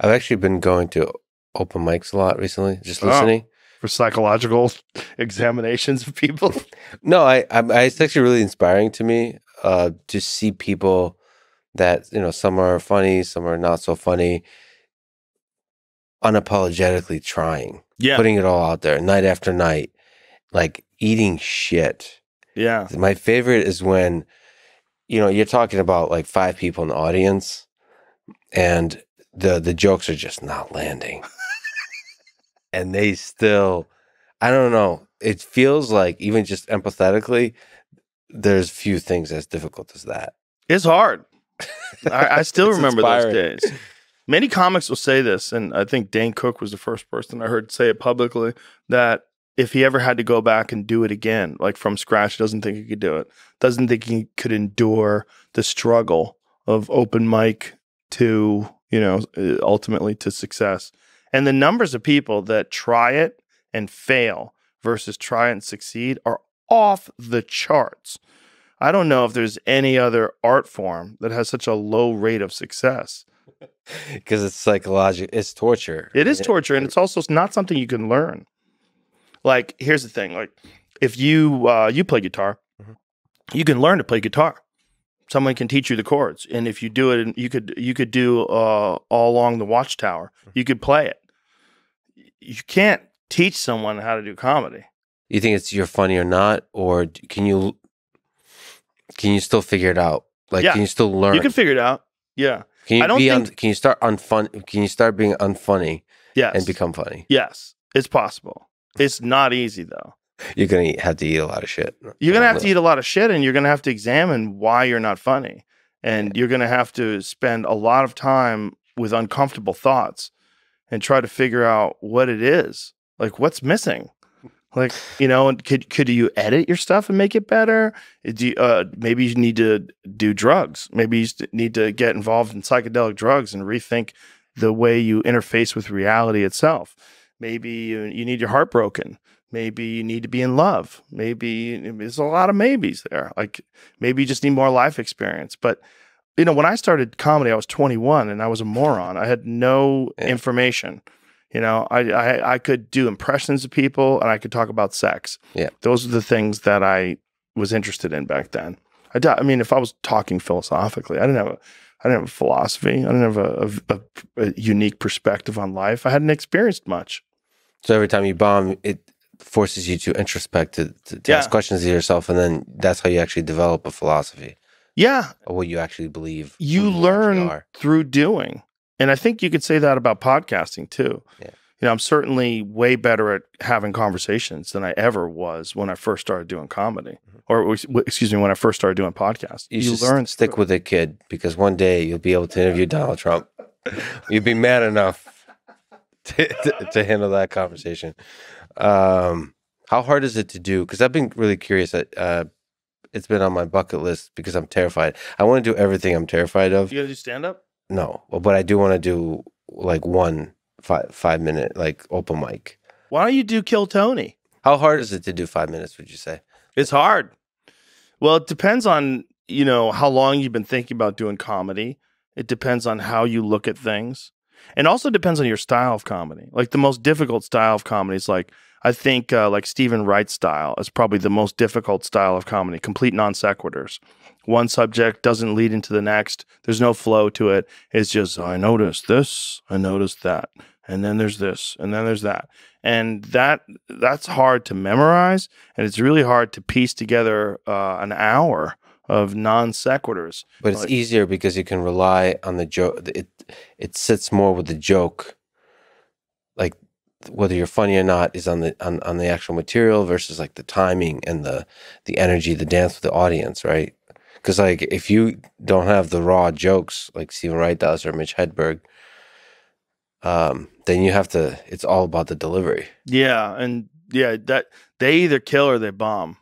I've actually been going to open mics a lot recently, just listening. For psychological examinations of people. No, it's actually really inspiring to me to see people that, some are funny, some are not so funny, unapologetically trying, putting it all out there night after night, like eating shit. Yeah. My favorite is when, you're talking about like 5 people in the audience and the jokes are just not landing. And they still, I don't know, it feels like even just empathetically, there's few things as difficult as that. It's hard. I still remember inspiring. those days. Many comics will say this, and I think Dane Cook was the first person I heard say it publicly, that if he ever had to go back and do it again, like from scratch, doesn't think he could do it. Doesn't think he could endure the struggle of open mic to, ultimately to success. And the numbers of people that try it and fail versus try it and succeed are off the charts. I don't know if there's any other art form that has such a low rate of success. Because it's psychological. It's torture. It is torture, and it's also not something you can learn. Like, here's the thing. Like, if you you play guitar, you can learn to play guitar. Someone can teach you the chords, and if you do it, you could do all along the Watchtower. You could play it. You can't teach someone how to do comedy. You think it's you're funny or not, or can you still figure it out? Like, can you still learn? You can figure it out. Yeah. Can you start Can you start being unfunny? Yes. And become funny? Yes, it's possible. It's not easy though. You're gonna have to eat a lot of shit. You're gonna have to eat a lot of shit, and you're gonna have to examine why you're not funny, and you're gonna have to spend a lot of time with uncomfortable thoughts and try to figure out what it is. Like, what's missing? Like, and could you edit your stuff and make it better? Maybe you need to do drugs. Maybe you need to get involved in psychedelic drugs and rethink the way you interface with reality itself. Maybe you need your heart broken. Maybe you need to be in love. Maybe there's a lot of maybes there. Like, maybe you just need more life experience. But, when I started comedy, I was 21 and I was a moron. I had no information. I could do impressions of people and I could talk about sex. Yeah. Those are the things that I was interested in back then. I mean, if I was talking philosophically, I didn't have a philosophy. I didn't have a unique perspective on life. I hadn't experienced much. So every time you bomb, it forces you to introspect, to ask questions of yourself, and then that's how you actually develop a philosophy. Yeah. Or what you actually believe. You learn through doing. And I think you could say that about podcasting too. Yeah. I'm certainly way better at having conversations than I ever was when I first started doing comedy. Or, excuse me, when I first started doing podcasts. You learn. Stick with it, kid, because one day you'll be able to interview Donald Trump. You'd be mad enough to handle that conversation. How hard is it to do? Because I've been really curious. It's been on my bucket list because I'm terrified. I want to do everything I'm terrified of. You got to do stand-up? No, but I do want to do like 5-minute like open mic. Why don't you do Kill Tony? How hard is it to do 5 minutes, would you say? It's hard. Well, it depends on, how long you've been thinking about doing comedy. It depends on how you look at things. And also depends on your style of comedy. Like, the most difficult style of comedy is I think like Stephen Wright's style is probably the most difficult style of comedy, complete non sequiturs. One subject doesn't lead into the next. There's no flow to it. It's just, I noticed this, I noticed that, and then there's this, and then there's that. And that's hard to memorize, and it's really hard to piece together an hour of non sequiturs. But it's easier because you can rely on the joke. It sits more with the joke. Like, whether you're funny or not is on the actual material versus like the timing and the energy, the dance with the audience, right? Because like if you don't have the raw jokes like Stephen Wright does or Mitch Hedberg, then you have to. It's all about the delivery. Yeah, and that they either kill or they bomb.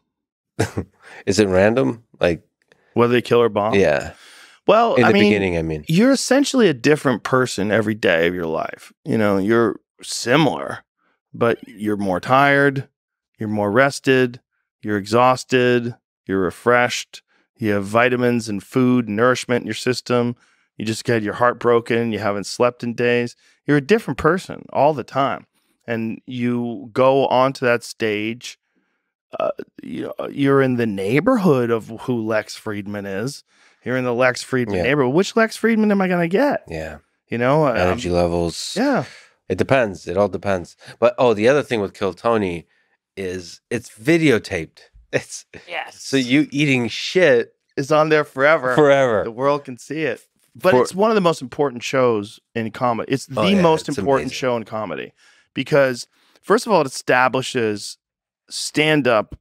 Is it random? Like whether they kill or bomb? Yeah. Well, in the beginning, I mean, you're essentially a different person every day of your life. You're similar, but you're more tired, you're more rested, you're exhausted, you're refreshed, you have vitamins and food and nourishment in your system, You just get your heart broken. You haven't slept in days. You're a different person all the time. And you go onto that stage. You're in the neighborhood of who Lex Friedman is. You're in the Lex Friedman neighborhood. Which Lex Friedman am I going to get? Yeah. Energy levels. Yeah. It depends. It all depends. But the other thing with Kill Tony is it's videotaped. It's so you eating shit is on there forever. Forever. The world can see it. But it's one of the most important shows in comedy. It's the most important show in comedy because, first of all, it establishes stand-up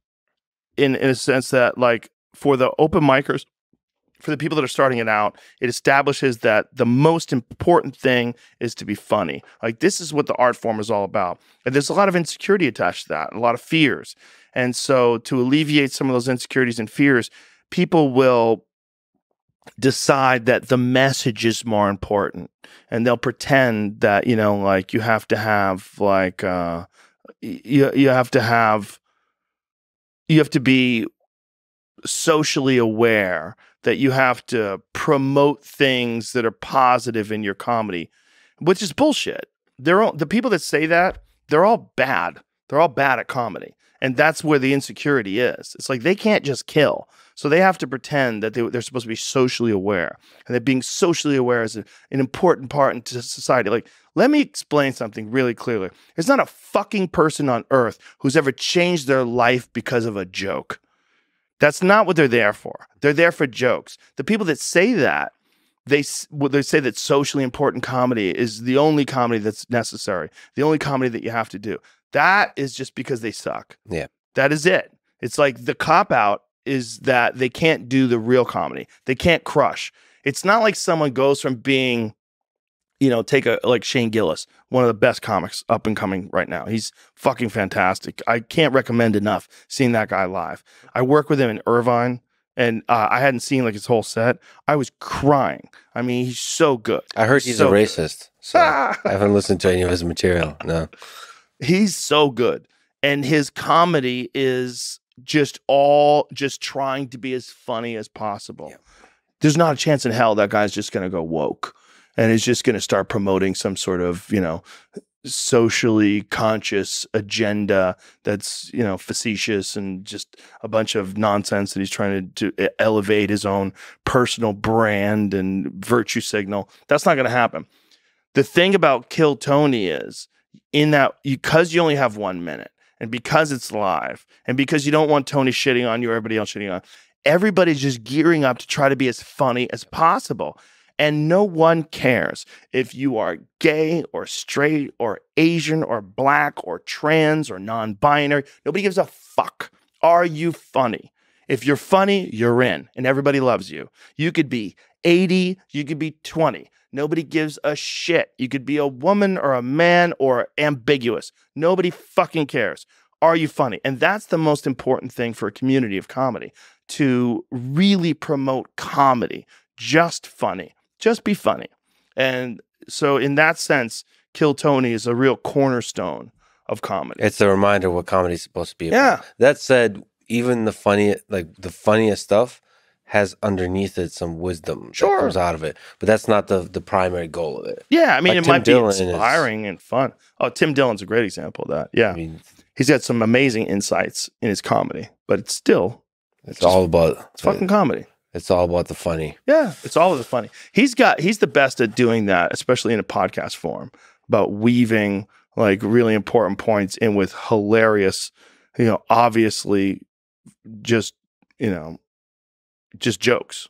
in a sense that, like, for the open micers, for the people that are starting it out, it establishes that the most important thing is to be funny. Like, this is what the art form is all about. And there's a lot of insecurity attached to that, a lot of fears. And so to alleviate some of those insecurities and fears, people will decide that the message is more important. And they'll pretend that, like you have to have like, you have to be socially aware, that you have to promote things that are positive in your comedy, which is bullshit. The people that say that, they're all bad. They're all bad at comedy. And that's where the insecurity is. It's like they can't just kill. So they have to pretend that they're supposed to be socially aware. And that being socially aware is an important part into society. Like, let me explain something really clearly. There's not a fucking person on earth who's ever changed their life because of a joke. That's not what they're there for. They're there for jokes. The people that say that, they say that socially important comedy is the only comedy that's necessary, the only comedy that you have to do. That is just because they suck. Yeah. That is it. It's like the cop-out is that they can't do the real comedy. They can't crush. It's not like someone goes from being, take like Shane Gillis, one of the best comics up and coming right now. He's fucking fantastic. I can't recommend enough seeing that guy live. I work with him in Irvine, and I hadn't seen like his whole set. I was crying. I mean, he's so good. I heard he's a racist, so I haven't listened to any of his material. No. He's so good. And his comedy is just trying to be as funny as possible. Yeah. There's not a chance in hell that guy's just going to go woke and is just going to start promoting some sort of, socially conscious agenda that's, facetious and just a bunch of nonsense that he's trying to elevate his own personal brand and virtue signal. That's not going to happen. The thing about Kill Tony is, in that, because you only have 1 minute, and because it's live, and because you don't want Tony shitting on you or everybody else shitting on, everybody's just gearing up to try to be as funny as possible. And no one cares if you are gay or straight or Asian or black or trans or non-binary. Nobody gives a fuck. Are you funny? If you're funny, you're in, and everybody loves you. You could be 80, you could be 20. Nobody gives a shit. You could be a woman or a man or ambiguous. Nobody fucking cares. Are you funny? And that's the most important thing for a community of comedy, to really promote comedy. Just funny. Just be funny. And so in that sense, Kill Tony is a real cornerstone of comedy. It's a reminder what comedy is supposed to be about. Yeah. That said, even the funniest stuff has underneath it some wisdom that comes out of it. But that's not the primary goal of it. Yeah, I mean, it might be inspiring and fun. Oh, Tim Dillon's a great example of that. Yeah. I mean, he's got some amazing insights in his comedy, but it's fucking comedy. It's all about the funny. Yeah, it's all about the funny. He's the best at doing that, especially in a podcast form, about weaving like really important points in with hilarious, obviously just jokes.